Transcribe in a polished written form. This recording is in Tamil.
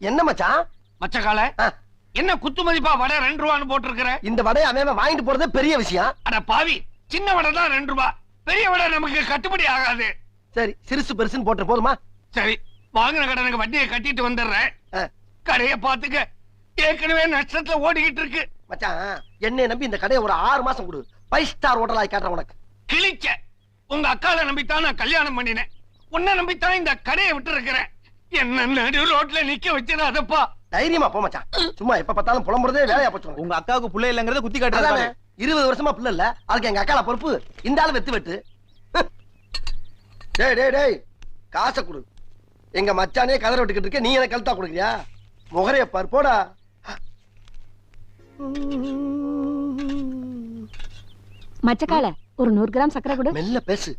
என்ன மச்சான்? மச்சக்கால என்ன குத்து மதிப்பா வடை 2 ரூபான்னு போட்டிருக்கிற? இந்த வடையை அவன் வாங்கிட்டு போறதே பெரிய விஷயம். அட பாவி, சின்ன வடை தான் 2 ரூபாய், பெரிய வடை நமக்கு கட்டுப்படி ஆகாது. சரி, சிறுசு பெருசுன்னு போட்டு போதுமா? சரி, வாங்கின கடனுக்கு வட்டியை கட்டிட்டு வந்துடுறேன். கடையை பாத்துக்க, ஏற்கனவே நஷ்டத்துல ஓடிக்கிட்டு இருக்கு. மச்சான், என்னை நம்பி இந்த கடையை ஒரு 6 மாசம் கொடு. 5 ஸ்டார் ஹோட்டலா காட்டுறேன் உனக்கு. கிழிச்ச உங்க அக்கால நம்பித்தான் நான் கல்யாணம் பண்ணினேன். உன்னை நம்பித்தான் இந்த கடையை விட்டு இருக்கிறேன். என்ன நடு ரோட்ல நிக்க வச்சிடாதப்பா. தைரியமா போ மச்சான். சும்மா எப்ப பார்த்தாலும் புலம்புறதே வேலையா போச்சு. உங்க அக்காவுக்கு புள்ள இல்லங்கறத குத்தி காட்டுறாங்க. 20 வருஷமா புள்ள இல்ல, அதுக்கு எங்க அக்கால பொறுப்பு. இந்த ஆளு வெத்து வெட்டு. டேய் டேய் டேய், காசை கொடு. எங்க மச்சானே கதற விட்டுக்கிட்டு இருக்க, நீ எனக்கு கழுத்தா கொடுக்குறியா? முகரைய பார், போடா. மச்சக்கால ஒரு 100 கிராம் சக்கரை கொடு. மெல்ல பேசு.